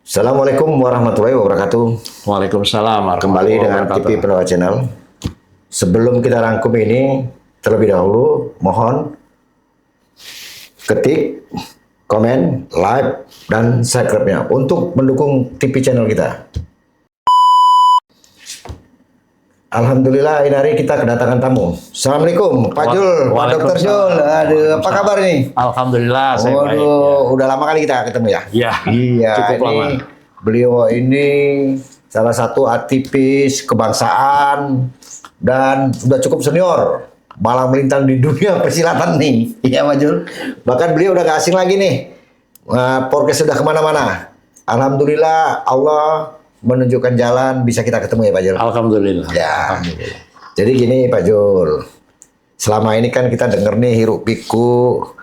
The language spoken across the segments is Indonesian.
Assalamualaikum warahmatullahi wabarakatuh. Waalaikumsalam Kembali warahmatullahi dengan wabarakatuh. TV Pendawa Channel. Sebelum kita rangkum ini, terlebih dahulu mohon ketik, komen, like, dan subscribe-nya untuk mendukung TV channel kita. Alhamdulillah, ini hari kita kedatangan tamu. Assalamualaikum, Pak Jul, Pak Dokter Jul. Aduh, apa kabar nih? Alhamdulillah, saya baik. Waduh, udah lama kali kita ketemu ya? Ya, Iya, cukup ini lama. beliau ini salah satu aktivis kebangsaan dan sudah cukup senior, malang melintang di dunia persilatan nih. Iya, Pak Jul. Bahkan beliau udah gak asing lagi nih. Podcast sudah kemana-mana. Alhamdulillah, Allah menunjukkan jalan, bisa kita ketemu ya, Pak Jul. Alhamdulillah. Ya. Alhamdulillah. Jadi gini, Pak Jul. Selama ini kan kita denger nih hiruk pikuk.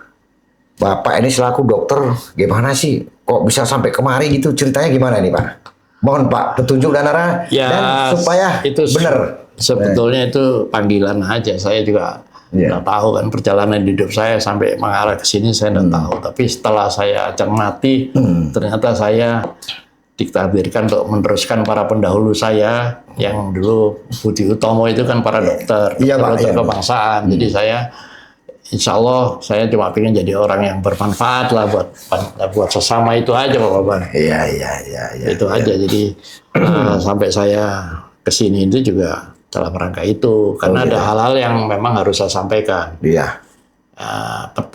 Bapak ini selaku dokter, gimana sih? Kok bisa sampai kemari gitu? Ceritanya gimana nih, Pak? Mohon Pak, petunjuk dan arah Ya, dan supaya itu benar. Sebetulnya itu panggilan aja. Saya juga Iya. nggak tahu kan perjalanan hidup saya sampai mengarah ke sini saya nggak tahu. Tapi setelah saya cermati, ternyata saya ditakdirkan untuk meneruskan para pendahulu saya yang dulu Budi Utomo itu kan para dokter, Iya, Pak, dokter iya. kebangsaan. Jadi saya, insya Allah saya cuma pengen jadi orang yang bermanfaat lah buat sesama, itu aja Bapak. Iya. Itu aja. Jadi sampai saya kesini itu juga dalam rangka itu, karena ada hal-hal yang memang harus saya sampaikan. Iya.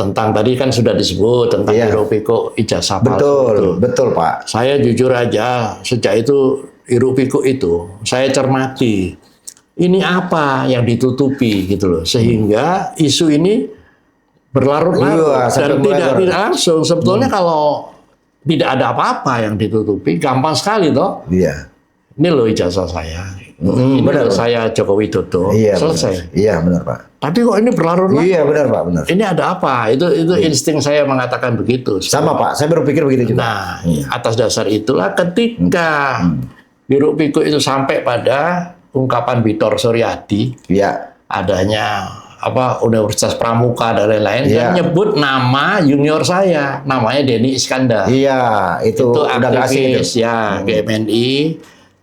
Tentang tadi kan sudah disebut tentang Iya. hiruk pikuk ijazah palsu itu. Betul, Pak. Saya jujur aja, sejak itu hiruk pikuk itu saya cermati. Ini apa yang ditutupi gitu loh, sehingga isu ini berlarut-larut Iya, sampai dan mulai tidak langsung. Sebetulnya kalau tidak ada apa-apa yang ditutupi, gampang sekali toh. Iya. Ini loh ijazah saya. Ini benar, loh Pak. saya Joko Widodo. Iya, Selesai. benar. Iya, benar, Pak. Tapi kok ini berlarut-larut? Iya, benar, Pak, benar. Ini ada apa? Itu insting saya mengatakan begitu. Sama, Pak. Saya berpikir begitu juga. Nah, atas dasar itulah ketika hiruk pikuk itu sampai pada ungkapan Bitor Suryadi, Iya. adanya Universitas Pramuka dan lain-lain, Iya. dan nyebut nama junior saya, namanya Denny Iskandar. Iya, itu Itu udah gak asing itu. aktivis ya GMNI.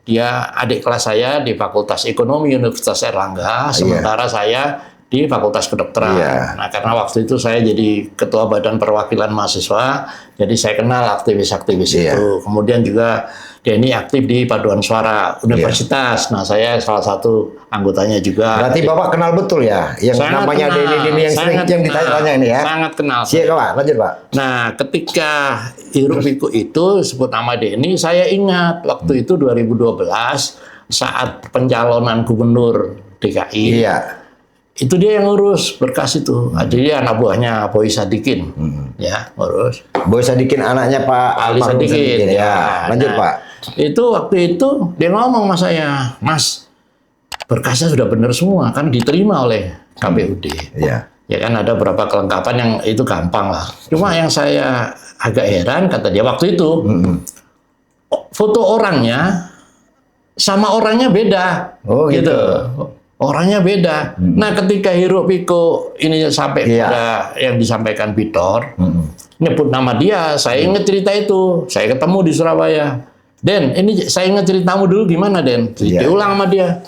Dia adik kelas saya di Fakultas Ekonomi Universitas Erlangga, sementara saya di Fakultas Kedokteran. Iya. Nah, karena waktu itu saya jadi Ketua Badan Perwakilan Mahasiswa, jadi saya kenal aktivis-aktivis Iya. itu. Kemudian juga Denny aktif di Paduan Suara Universitas. Nah, saya salah satu anggotanya juga. Berarti Bapak kenal betul ya, yang Sangat namanya kenal, Denny yang sering sangat yang kenal, ditanya ini ya. sangat kenal. Siap, Pak. Lanjut, Pak. Nah, ketika hiruk pikuk itu sebut nama Denny, saya ingat waktu itu 2012 saat pencalonan gubernur DKI. Iya. Itu dia yang ngurus berkas itu. Jadi dia anak buahnya Boy Sadikin, ya ngurus. Boy Sadikin anaknya Pak Ali Almarhum Sadikin, ya. Lanjut, Nah, Pak. Itu waktu itu dia ngomong sama saya, Mas, berkasnya sudah benar semua, kan diterima oleh KPUD. Iya. Ya kan ada beberapa kelengkapan yang itu gampang lah. Cuma yang saya agak heran, kata dia waktu itu, foto orangnya sama orangnya beda. Oh, gitu. Orangnya beda. Nah, ketika hiruk pikuk ini sampai Iya. pada yang disampaikan Bitor, nyebut nama dia, saya ingat cerita itu. Saya ketemu di Surabaya. Den, ini saya ingat ceritamu dulu gimana, Den? Iya. Diulang sama dia.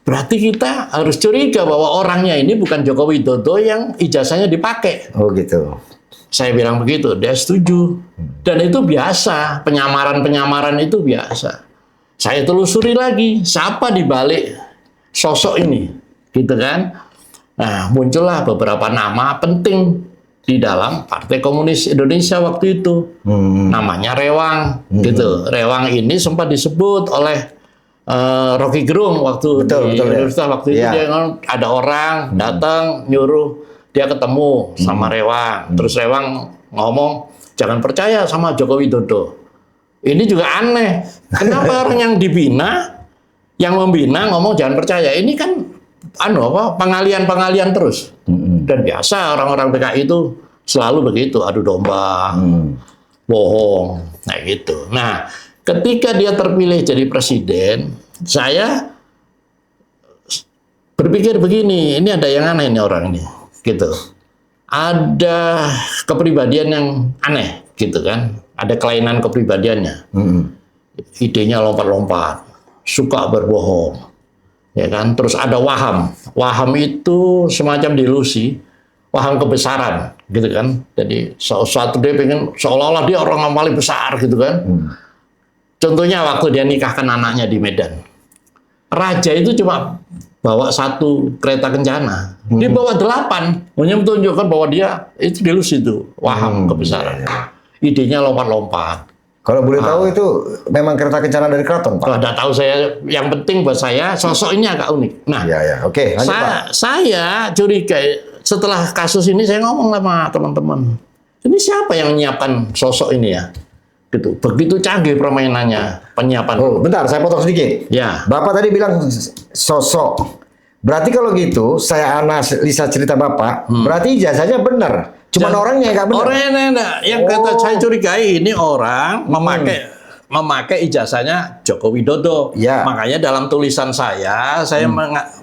Berarti kita harus curiga bahwa orangnya ini bukan Joko Widodo yang ijazahnya dipakai. Oh, gitu. Saya bilang begitu, dia setuju. Dan itu biasa, penyamaran-penyamaran itu biasa. Saya telusuri lagi, siapa di balik sosok ini, gitu kan? Nah, muncullah beberapa nama penting di dalam Partai Komunis Indonesia waktu itu. Namanya Rewang, gitu. Rewang ini sempat disebut oleh Rocky Gerung waktu Betul, di betul, ya. universitas. Waktu itu Iya. dia ada orang datang nyuruh dia ketemu sama Rewang. Terus Rewang ngomong, jangan percaya sama Joko Widodo. Ini juga aneh. Kenapa orang yang dibina, yang membina ngomong jangan percaya? Ini kan pengalian-pengalian terus. Dan biasa orang-orang PKI itu selalu begitu, adu domba, bohong, nah gitu. Nah, ketika dia terpilih jadi presiden, saya berpikir begini, ini ada yang aneh ini orang ini, gitu. Ada kepribadian yang aneh, gitu kan? Ada kelainan kepribadiannya. idenya lompat-lompat, suka berbohong, ya kan? Terus ada waham. Waham itu semacam delusi, waham kebesaran, gitu kan? Jadi suatu dia pengen seolah-olah dia orang yang paling besar, gitu kan? Contohnya waktu dia nikahkan anaknya di Medan, raja itu cuma bawa 1 kereta kencana, dia bawa 8, hanya menunjukkan bahwa dia itu delusi itu, waham kebesaran. Idenya lompat-lompat. Kalau boleh tahu itu memang kereta kencana dari keraton, Pak? Kalau tidak tahu saya, yang penting buat saya sosok ini agak unik. Nah, Ya. Oke, lanjut, Pak. saya curiga setelah kasus ini saya ngomong sama teman-teman, ini siapa yang menyiapkan sosok ini ya? Gitu. Begitu canggih permainannya, penyiapan. Oh, bentar, saya potong sedikit. Ya. Bapak tadi bilang sosok. Berarti kalau gitu, saya analisa cerita Bapak, berarti ijazahnya benar. Cuman orangnya yang nggak benar. Orangnya yang kata saya curigai ini orang memakai ijazahnya Joko Widodo. Ya. Makanya dalam tulisan saya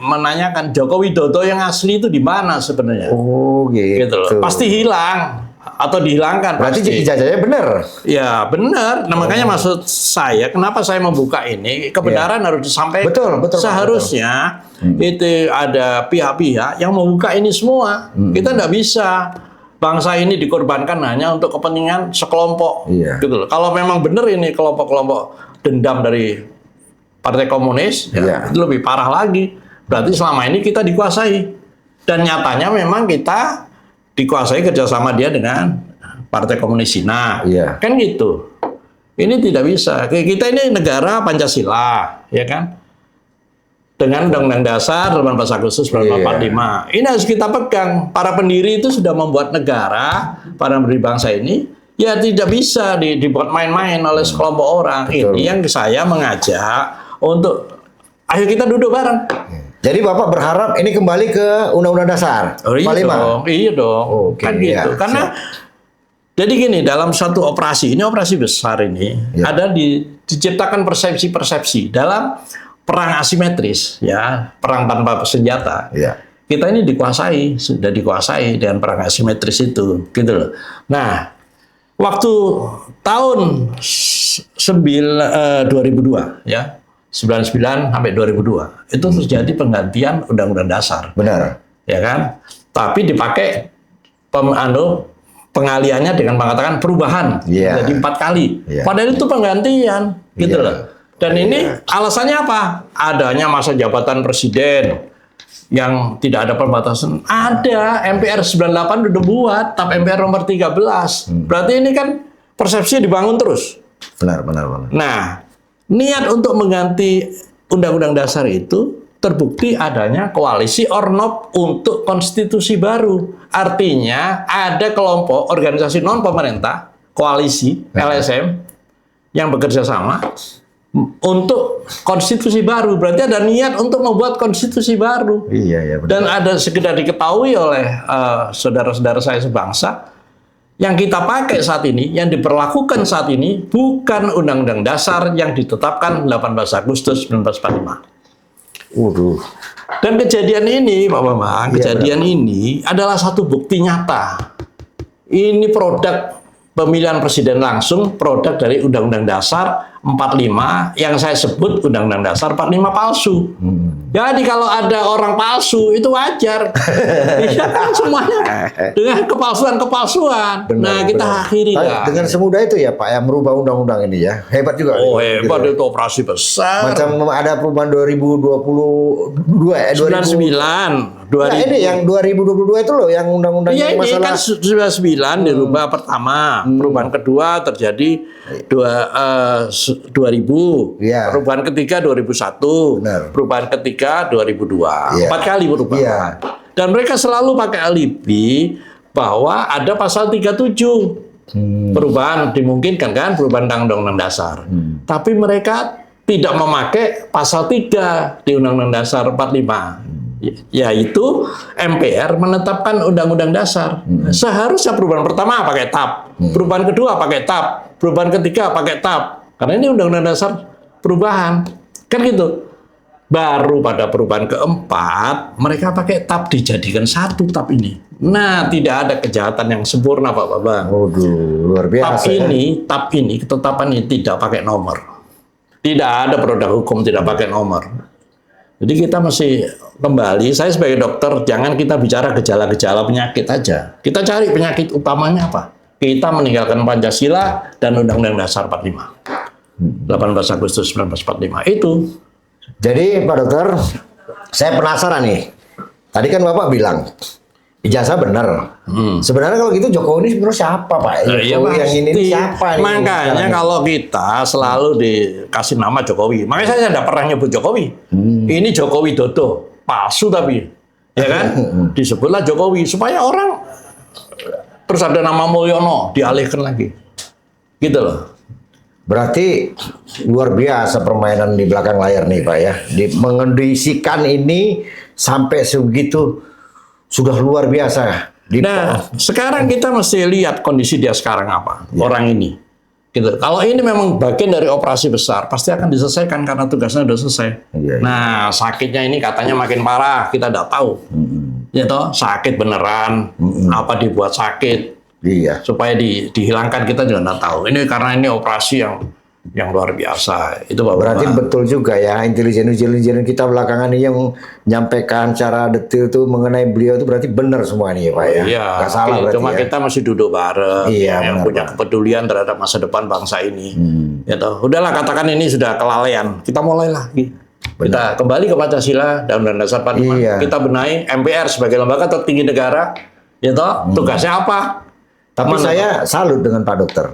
menanyakan Joko Widodo yang asli itu di mana sebenarnya. Oh, gitu. Gitu loh. Pasti hilang atau dihilangkan. Berarti pasti. ijazahnya benar. Ya benar. Nah, makanya maksud saya kenapa saya membuka ini, kebenaran harus disampaikan. Betul, Seharusnya itu ada pihak-pihak yang membuka ini semua. Kita nggak bisa bangsa ini dikorbankan hanya untuk kepentingan sekelompok. Iya. Gitu loh. Kalau memang benar ini kelompok-kelompok dendam dari Partai Komunis, ya, itu lebih parah lagi. Berarti selama ini kita dikuasai. Dan nyatanya memang kita dikuasai kerjasama dia dengan Partai Komunis Cina. Iya. Kan gitu. Ini tidak bisa. Kita ini negara Pancasila, ya kan? Dengan Undang-Undang Dasar 18 Agustus 1945. Ini harus kita pegang. Para pendiri itu sudah membuat negara, para pendiri bangsa ini, ya tidak bisa dibuat main-main oleh sekelompok orang. Betul. Ini yang saya mengajak untuk, ayo kita duduk bareng. Jadi Bapak berharap ini kembali ke Undang-Undang Dasar Oh, iya 45? dong, iya dong. Oke, Kan gitu. ya, Karena jadi gini, dalam satu operasi, ini operasi besar ini, ada diciptakan persepsi-persepsi dalam perang asimetris, ya, perang tanpa senjata. Iya. Kita ini dikuasai, sudah dikuasai dengan perang asimetris itu, gitu loh. Nah, waktu tahun 2002, ya, 99 sampai 2002, itu terjadi penggantian Undang-Undang Dasar. Benar. Ya kan? Tapi dipakai pengaliannya dengan mengatakan perubahan. Iya. Jadi 4 kali. Iya. Padahal itu penggantian, gitu Iya. loh. Dan ini alasannya apa? Adanya masa jabatan presiden yang tidak ada perbatasan. Ada, MPR 98 udah buat, TAP MPR nomor 13. Berarti ini kan persepsi dibangun terus. Benar. Nah, niat untuk mengganti Undang-Undang Dasar itu terbukti adanya koalisi ornop untuk konstitusi baru. Artinya ada kelompok organisasi non pemerintah, koalisi LSM yang bekerja sama untuk konstitusi baru. Berarti ada niat untuk membuat konstitusi baru. Iya, benar. Dan ada sekedar diketahui oleh saudara-saudara saya sebangsa, yang kita pakai saat ini, yang diperlakukan saat ini, bukan Undang-Undang Dasar yang ditetapkan 18 Agustus 1945. Waduh. Dan kejadian ini, Pak Bambang, kejadian ini adalah satu bukti nyata. Ini produk pemilihan presiden langsung, produk dari Undang-Undang Dasar 45 yang saya sebut Undang-Undang Dasar 45 palsu. Jadi kalau ada orang palsu itu wajar. Iya kan semuanya dengan kepalsuan-kepalsuan. Nah, kita akhiri lah. Dengan semudah itu ya Pak yang merubah undang-undang ini ya. Hebat juga. Oh, hebat itu operasi besar. Macam ada perubahan 2022 99 Nah, ini yang 2022 itu loh yang undang-undang Iya, yang ini masalah kan 99 dirubah pertama, perubahan kedua terjadi 2000, Iya. perubahan ketiga 2001, Benar. perubahan ketiga 2002, Iya. 4 kali perubahan. Iya. Dan mereka selalu pakai alibi bahwa ada pasal 37 perubahan dimungkinkan kan, perubahan Undang-Undang Dasar. Tapi mereka tidak memakai pasal 3 di Undang-Undang Dasar 45. Yaitu MPR menetapkan Undang-Undang Dasar. Seharusnya perubahan pertama pakai TAP, perubahan kedua pakai TAP, perubahan ketiga pakai TAP. Karena ini Undang-Undang Dasar perubahan. Kan gitu. Baru pada perubahan keempat, mereka pakai TAP dijadikan satu TAP ini. Nah, tidak ada kejahatan yang sempurna, Pak Bambang. Waduh, luar biasa. TAP ini, ketetapan ini tidak pakai nomor. Tidak ada produk hukum tidak pakai nomor. Jadi kita mesti kembali, saya sebagai dokter, jangan kita bicara gejala-gejala penyakit aja. Kita cari penyakit utamanya apa. Kita meninggalkan Pancasila dan Undang-Undang Dasar 45. 18 Agustus 1945 itu. Jadi Pak Dokter, saya penasaran nih. Tadi kan Bapak bilang ijazah benar. Sebenarnya kalau gitu Jokowi ini sebenarnya siapa Pak? Jokowi yang ini siapa nih? Makanya kalau kita selalu dikasih nama Jokowi. Makanya saya tidak pernah nyebut Jokowi. Ini Jokowi Dodo, palsu tapi, ya kan? Disebutlah Jokowi supaya orang terus ada nama Mulyono dialihkan lagi, gitu loh. Berarti luar biasa permainan di belakang layar nih Pak ya. Mengondisikan ini sampai sebegitu sudah luar biasa. Nah, sekarang kita mesti lihat kondisi dia sekarang apa, orang ini. Gitu. Kalau ini memang bagian dari operasi besar, pasti akan diselesaikan karena tugasnya sudah selesai. Nah, sakitnya ini katanya makin parah, kita tidak tahu. Ya toh, sakit beneran, apa dibuat sakit. Iya. Supaya dihilangkan kita juga nggak tahu. Ini karena ini operasi yang luar biasa. Itu Bapak. Berarti betul juga ya, intelijen kita belakangan ini yang menyampaikan secara detail tuh mengenai beliau itu berarti benar semua nih Pak ya. Iya. Nggak salah berarti cuma ya. kita masih duduk bareng. Iya, yang benar, punya Pak. kepedulian terhadap masa depan bangsa ini. Ya toh, udahlah katakan ini sudah kelalaian. Kita mulai lagi. Kita kembali ke Pancasila dan Undang-Undang Dasar 45. Iya. Kita benahi MPR sebagai lembaga tertinggi negara. Ya toh, tugasnya apa? Tapi saya salut dengan Pak Dokter.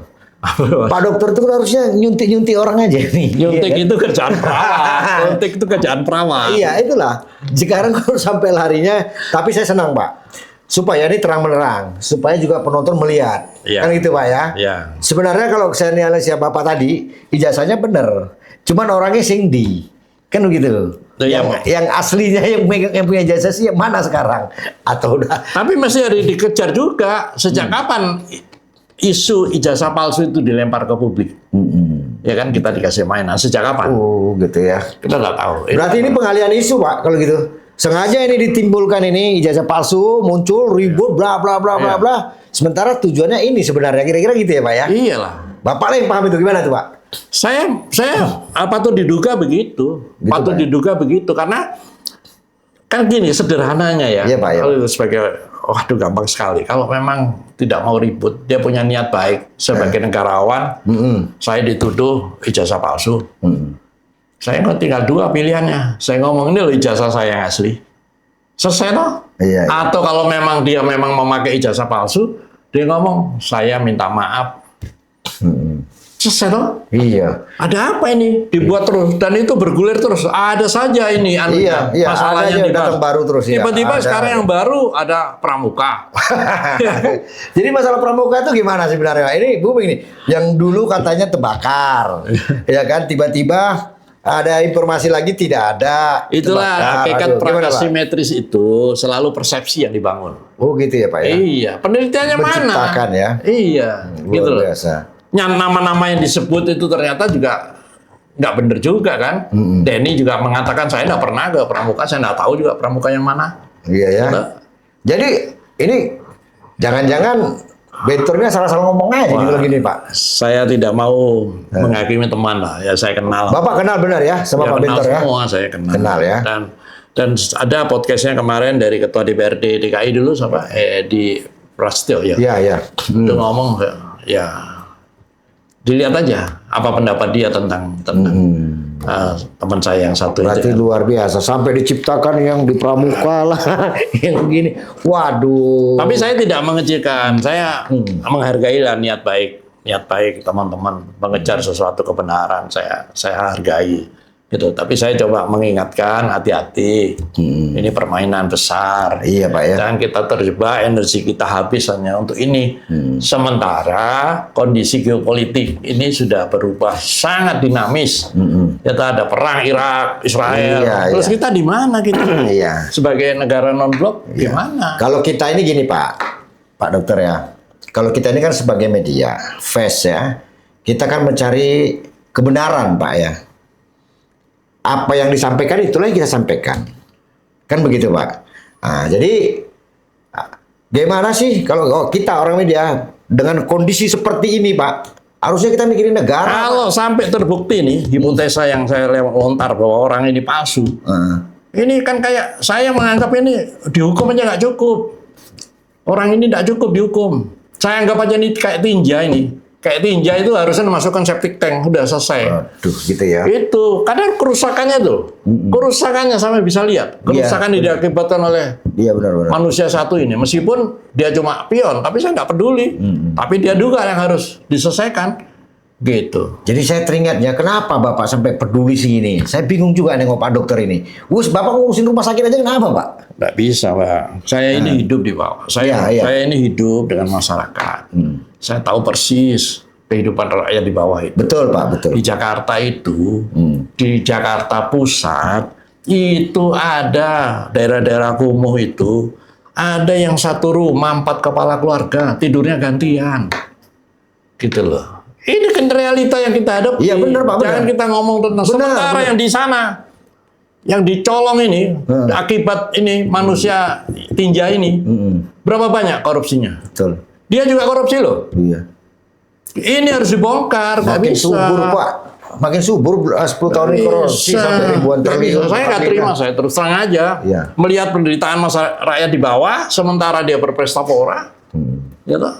Pak Dokter itu harusnya nyuntik-nyuntik orang aja nih. Nyuntik Iya kan? itu kerjaan perawat. Nyuntik itu kerjaan perawat. Iya itulah. Sekarang kalau sampai larinya, tapi saya senang Pak. Supaya ini terang-menerang, supaya juga penonton melihat. Iya. Kan gitu Pak ya. Iya. Sebenarnya kalau saya analisis Bapak tadi, ijazahnya benar. Cuman orangnya singdi. Kan begitu. Yang aslinya yang punya ijazah sih yang mana sekarang? Atau udah. Tapi masih harus dikejar juga. Sejak kapan isu ijazah palsu itu dilempar ke publik? Ya kan kita dikasih mainan. Sejak kapan? Oh gitu ya. Kita nggak tahu. Berarti ini pengalian isu Pak kalau gitu. Sengaja ini ditimbulkan ini ijazah palsu muncul ribut bla bla bla bla bla. Sementara tujuannya ini sebenarnya kira-kira gitu ya Pak ya. Iyalah. Bapak lah yang paham itu gimana tuh Pak? Saya patut diduga begitu. Gitu, Patut Pak. diduga begitu karena kan gini sederhananya ya. Iya, Pak, ya. Kalau sebagai waduh gampang sekali. Kalau memang tidak mau ribut, dia punya niat baik sebagai negarawan. Saya dituduh ijazah palsu. Saya kok tinggal dua pilihannya. Saya ngomong ini loh ijazah saya yang asli. Selesai toh? Iya, iya. Atau kalau memang dia memang memakai ijazah palsu, dia ngomong saya minta maaf. Selesai toh? Iya. Ada apa ini? Dibuat terus dan itu bergulir terus. Ada saja ini anunya, Iya, masalahnya ada aja dibahas. datang baru terus ya. Tiba-tiba Ada. sekarang yang baru ada pramuka. Jadi masalah pramuka itu gimana sebenarnya? Ini booming nih. Yang dulu katanya terbakar, ya kan? Tiba-tiba ada informasi lagi tidak ada. Itulah terbakar. hakikat Aduh, gimana, perangkat Pak? simetris itu selalu persepsi yang dibangun. Oh gitu ya Pak ya. Iya, penelitiannya mana? Menciptakan ya. Iya, gitu Luar loh. biasa. Nama-nama yang disebut itu ternyata juga nggak bener juga kan. Denny juga mengatakan saya nggak pernah ke pramuka, saya nggak tahu juga pramuka yang mana. Iya ya. Gitu. Jadi ini jangan-jangan benturnya salah-salah ngomong aja gitu gini Pak. Saya tidak mau menghakimi teman lah, ya saya kenal. Bapak kenal benar ya sama Ya, Pak kenal Bentor ya? semua, saya kenal. Kenal ya. Dan ada podcastnya kemarin dari Ketua DPRD DKI dulu siapa? Di Prasetyo ya. Iya ya. Itu ngomong ya dilihat aja apa pendapat dia tentang teman saya yang satu Berarti itu. luar biasa sampai diciptakan yang di pramuka lah yang begini. Waduh. Tapi saya tidak mengecilkan, saya menghargai lah niat baik teman-teman mengejar sesuatu kebenaran, saya hargai gitu. Tapi saya coba mengingatkan hati-hati, ini permainan besar. Iya Pak ya. Jangan kita terjebak, energi kita habis hanya untuk ini. Sementara kondisi geopolitik ini sudah berubah sangat dinamis. Kita ada perang Irak, Israel. Iya, Terus iya. kita di mana kita? Iya. Sebagai negara non-blok, gimana? Kalau kita ini gini Pak Dokter ya. Kalau kita ini kan sebagai media, face ya, kita kan mencari kebenaran Pak ya. Apa yang disampaikan itulah yang kita sampaikan. Kan begitu Pak. Nah, jadi gimana sih kalau kita orang media dengan kondisi seperti ini Pak? Harusnya kita mikirin negara. Kalau sampai terbukti nih, hipotesa yang saya lontar bahwa orang ini palsu, ini kan kayak saya menganggap ini dihukum aja nggak cukup. Orang ini nggak cukup dihukum. Saya anggap aja ini kayak tinja ini. Kayak tinja itu harusnya dimasukkan septic tank, udah selesai. Aduh, gitu ya. Itu, kadang kerusakannya tuh, kerusakannya sampai bisa lihat. Kerusakan Iya, diakibatkan oleh Iya benar-benar. manusia satu ini. Meskipun dia cuma pion, tapi saya nggak peduli. Tapi dia juga yang harus diselesaikan. Gitu. Jadi saya teringatnya, kenapa Bapak sampai peduli segini? Saya bingung juga nengok Pak Dokter ini. Bapak ngurusin rumah sakit aja kenapa Pak? Nggak bisa, Pak. Saya ini hidup di bawah. Saya ini hidup dengan masyarakat. Saya tahu persis kehidupan rakyat di bawah itu. Betul Pak, betul. Di Jakarta itu, di Jakarta Pusat, itu ada daerah-daerah kumuh itu, ada yang satu rumah 4 kepala keluarga, tidurnya gantian. Gitu loh. Ini kan realita yang kita hadapi. Iya benar Pak, Jangan kita ngomong tentang sementara yang di sana, yang dicolong ini, akibat ini manusia tinja ini, berapa banyak korupsinya? Betul. Dia juga korupsi loh. Iya. Ini harus dibongkar, nggak Makin bisa. subur Pak. Makin subur 10 tahun ini korupsi sampai ribuan triliun. Saya nggak terima, saya terus terang aja. Iya. Melihat penderitaan rakyat di bawah, sementara dia berpesta pora. Ya toh?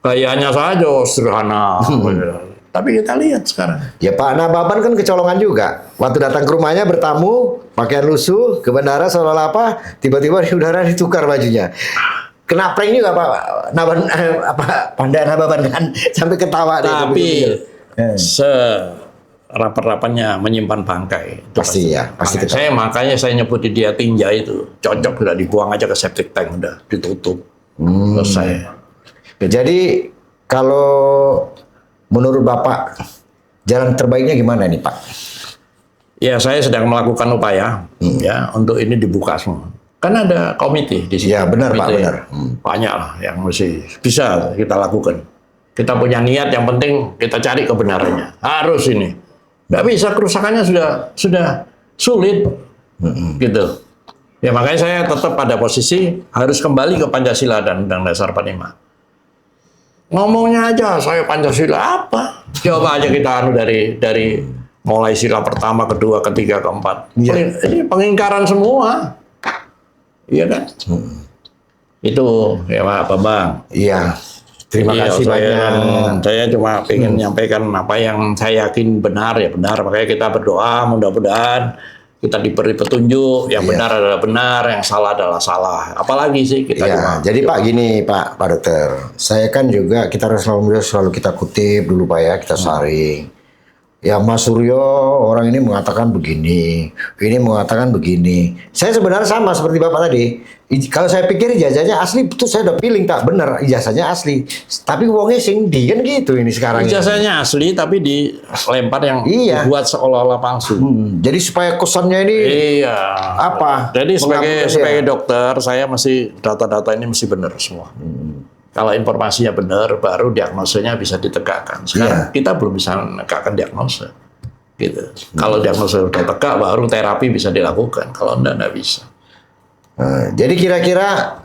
Gayanya saja sederhana. Tapi kita lihat sekarang. Ya Pak Nababan kan kecolongan juga. Waktu datang ke rumahnya bertamu, pakaian lusuh, ke bandara seolah-olah apa, tiba-tiba di udara ditukar bajunya. Kena prank juga Pak Naban, Panda Nababan kan sampai ketawa deh. Tapi rapat-rapatnya menyimpan bangkai. Itu Pasti ya, pasti Makanya makanya saya nyebut dia tinja itu. Cocok udah dibuang aja ke septic tank, udah ditutup. Selesai. Jadi kalau menurut Bapak jalan terbaiknya gimana nih Pak? Ya, saya sedang melakukan upaya ya untuk ini dibuka semua. Kan ada komite di sini. Ya benar Pak, benar. Banyak lah yang mesti bisa kita lakukan. Kita punya niat, yang penting kita cari kebenarannya. Harus ini. Nggak bisa, kerusakannya sudah sulit. Gitu. Ya makanya saya tetap pada posisi harus kembali ke Pancasila dan Undang Dasar 45. Ngomongnya aja saya Pancasila apa? Coba aja kita anu dari mulai sila pertama, kedua, ketiga, keempat. Ini pengingkaran semua. Iya kan? Itu ya Pak Bambang. Iya. Terima kasih banyak. Saya cuma ingin menyampaikan apa yang saya yakin benar ya benar. Makanya kita berdoa mudah-mudahan kita diberi petunjuk, yang benar adalah benar, yang salah adalah salah. Apalagi sih kita cuma. Jadi Pak gini Pak Dokter, saya kan juga kita harus selalu kita kutip dulu Pak ya, kita saring. Ya Mas Suryo orang ini mengatakan begini, ini mengatakan begini. Saya sebenarnya sama seperti Bapak tadi. Kalau saya pikir ijazahnya asli, itu saya udah feeling tak benar ijazahnya asli. Tapi uangnya sing di kan gitu ini sekarang. Ijazahnya asli tapi dilempar yang dibuat seolah-olah palsu. Jadi supaya kesannya ini apa? Jadi sebagai dokter saya masih data-data ini mesti benar semua. Kalau informasinya benar, baru diagnosanya bisa ditegakkan. Sekarang kita belum bisa menegakkan diagnosa. Gitu. Kalau diagnosa sudah tegak, baru terapi bisa dilakukan. Kalau enggak bisa. Jadi kira-kira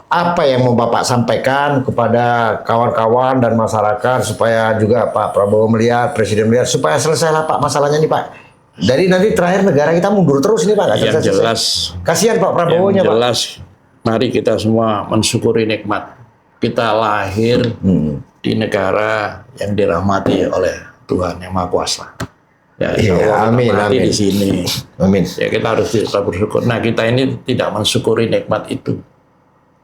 apa yang mau Bapak sampaikan kepada kawan-kawan dan masyarakat supaya juga Pak Prabowo melihat, Presiden melihat, supaya selesailah Pak masalahnya nih Pak. Dari nanti terakhir negara kita mundur terus nih Pak. Yang jelas. Kasihan Pak Prabowo-nya Pak. Yang jelas, mari kita semua mensyukuri nikmat. Kita lahir di negara yang dirahmati oleh Tuhan Yang Maha Kuasa. Ya, amin, amin. Di sini. Amin. Ya kita harus bersyukur. Nah kita ini tidak mensyukuri nikmat itu.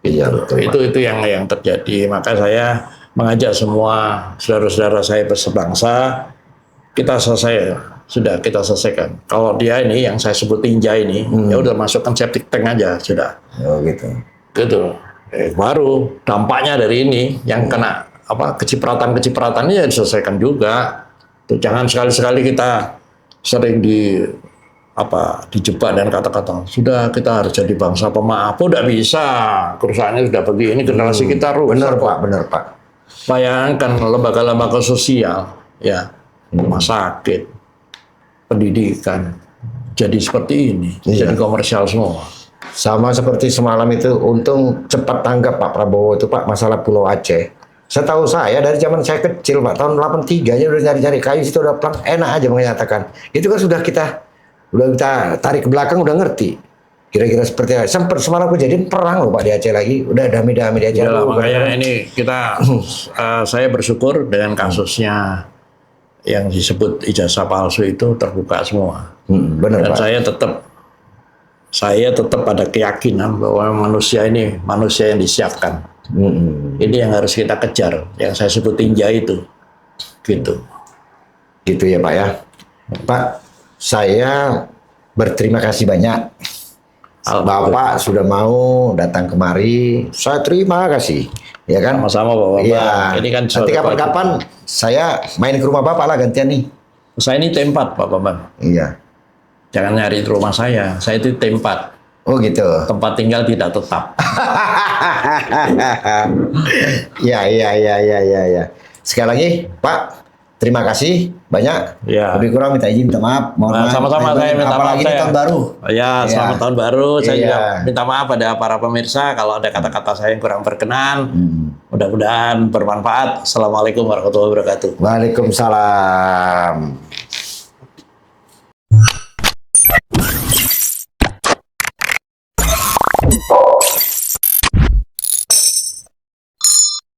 Iya, betul, itu yang terjadi. Maka saya mengajak semua saudara-saudara saya bersebangsa, kita selesaikan. Kalau dia ini yang saya sebut tinja ini, ya udah masukkan septic tank aja sudah. Oh gitu. Gitu. Baru dampaknya dari ini yang kena kecipratan ya diselesaikan juga. Tuh, jangan sekali-sekali kita sering dijebak dan kata-kata sudah kita harus jadi bangsa pemaaf. Udah bisa, kerusakannya sudah begini, generasi kita rusak. Benar Pak. Bayangkan lembaga-lembaga sosial, ya, rumah sakit, pendidikan, jadi seperti ini, jadi komersial semua. Sama seperti semalam itu, untung cepat tanggap Pak Prabowo itu Pak masalah Pulau Aceh. Setahu saya dari zaman saya kecil Pak, tahun 83 aja udah nyari-nyari kayu situ udah pelang, enak aja menyatakan. Itu kan sudah kita tarik ke belakang udah ngerti. Kira-kira seperti apa. Sempat semalam kejadian perang loh Pak di Aceh lagi. Udah damai-damai di Aceh. Yalah, dulu. makanya ini kita saya bersyukur dengan kasusnya yang disebut ijazah palsu itu terbuka semua. Benar Dan Pak. saya tetap ada keyakinan bahwa manusia ini manusia yang disiapkan. Ini yang harus kita kejar, yang saya sebut tinja itu. Gitu. Gitu ya Pak ya. Pak, saya berterima kasih banyak. Bapak sudah mau datang kemari, saya terima kasih. Ya kan? Sama-sama Bapak. Iya. Ini kan nanti kapan-kapan saya main ke rumah Bapak lah gantian nih. saya ini tempat Pak Bambang. Iya. Jangan nyari di rumah saya itu tempat. Oh gitu. Tempat tinggal tidak tetap. Ya. Sekali lagi, Pak, terima kasih banyak. Ya. Lebih kurang minta izin, minta maaf. Mohon maaf. Sama-sama saya minta maaf. Apalagi ini tahun baru. Ya, selamat tahun baru. Saya juga Iya. minta maaf pada para pemirsa kalau ada kata-kata saya yang kurang berkenan. Mudah-mudahan bermanfaat. Assalamualaikum warahmatullahi wabarakatuh. Waalaikumsalam.